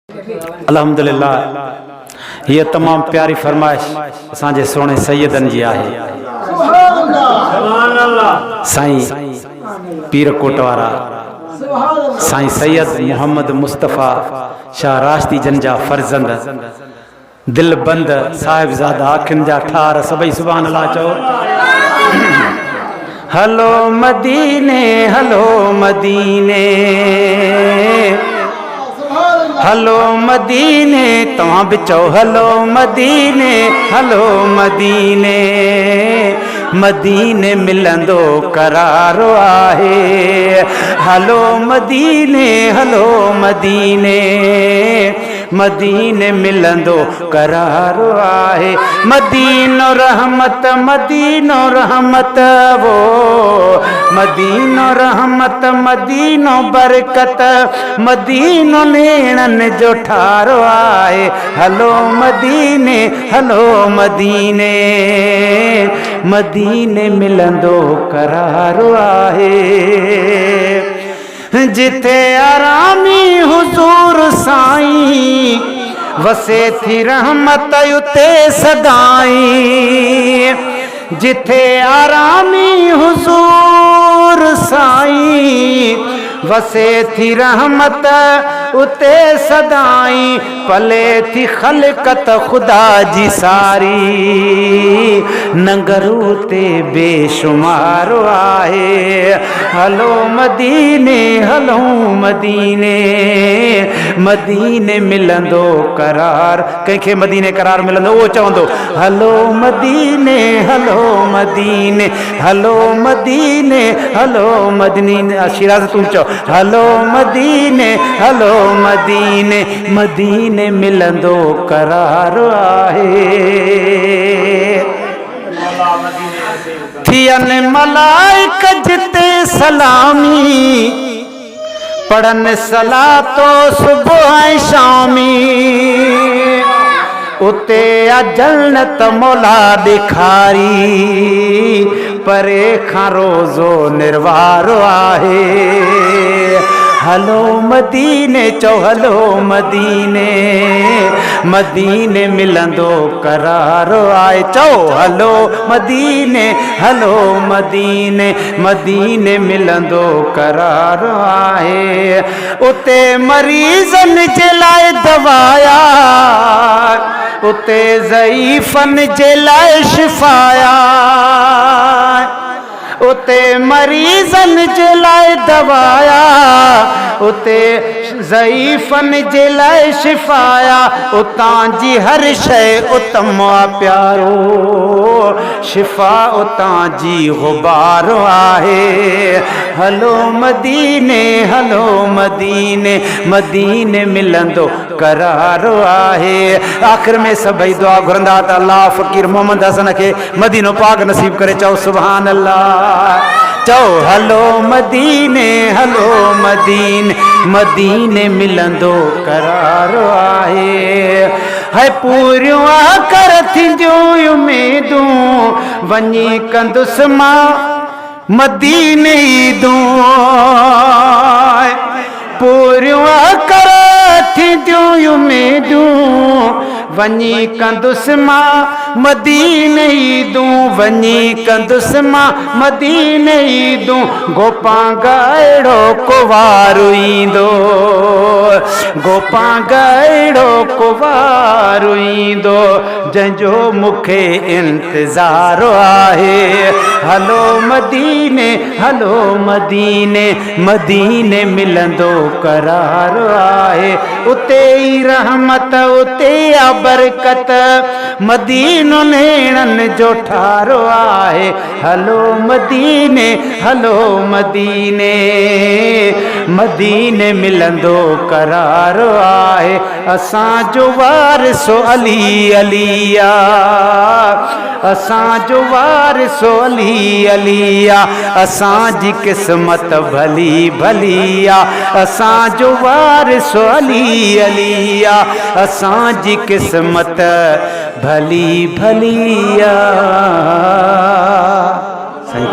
अल्हम्दुलिल्लाह ये तमाम प्यारी फरमाइश असांजे सोने सैयदन जी आहे। साईं पीर कोटवारा साईं सैयद मोहम्मद मुस्तफ़ा शाह राशदी जन जा फर्जंद दिल बंद साहिबजादा अखिन जा ठार सभई सुभान अल्लाह चओ। हलो मदीने हलो मदीने हलो मदीने तव्हां बि चओ हलो मदीने हलो मदीने मदीने मिलंदो करारो आहे। हलो मदीने हलो मदीने मदीने मिलंदो करारो आहे। मदीनो रहमत मदीनो रहमत वो मदीनो रहमत मदीनो बरकत मदीनो नेणन जो ठारो आहे। हलो मदीने हलो मदीने मदीने मिलंदो करारो आहे। जिथे आरामी हुजूर साईं वसे थी रहमत उते सदाई। जिथे आरामी हुजूर साईं वसे थी रहमत उते सदाई। पले थी खलकत खुदा जी सारी नंगरू ते बेशुमार आहे। हलो मदीने हलो मदीने मदीने मिलंदो करार। कंहिंखे मदीने करार मिलंदो उहो चवंदो हलो मदीने हलो मदीने हलो मदीने हलो मदीने। शिराज तू चओ हलो मदीने हलो मदीने मदीने मिलंदो करार आहे। थियन मलाइक जिते सलामी पढ़न सलातो सुबह शामी। उते जन्नत मौला ॾेखारी परे खां रोज़ो निर्वारो आहे। हलो मदीने चओ हलो मदीने मदीने मिलंदो करारो आहे। चओ हलो मदीने हलो मदीने मदीने मिलंदो करारो आहे। उते मरीज़न जे लाइ दवाया उते ज़ईफ़न जे लाइ शिफ़ाया। उते मरीज़न जे लाइ दवाया उते ज़ईफ़न जे लाइ शिफ़ाया। उतां जी हर शइ उत्तम प्यारो शिफ़ा उतां जी गुबार आहे। हलो मदीने हलो मदीने मदीने मिलंदो करारो आहे। आख़िर में सभई दुआ घुरंदा त अल्लाह फ़कीर मोहम्मद हसन खे मदीनो पाक नसीब करे। चओ सुभान अल्लाह। चओ हलो मदीने हलो मदीने मदीने मिलंदो करारो आहे। है पूरियूं कर थींदियूं उमेदूं वञी कंदुसि मां मदीने ईदूं। पूरियूं कर थींदियूं उमेदूं वञी कंदुसि मां मदीने ईदूं वञी कंदुसि मां मदीने ईदूं। गोपांगा अहिड़ो को वारो ईंदो गोपांगा अहिड़ो को वारो ईंदो जंहिंजो मूंखे इंतज़ारु आहे। हलो मदीने हलो मदीने मदीने मिलंदो करारो आहे। उते ई रहमत उते आ बरकत मदीनो नेणन जो ठारो आहे। हलो मदीने हलो मदीने मदीने मिलंदो करारो आहे। असांजो वारिसो अली अलिया असांजो वारिसो अली अलिया। असांजी क़िस्मत भली भलिया असांजो वारिसो अली अलिया। असांजी क़िस्मत भली भलिया। सही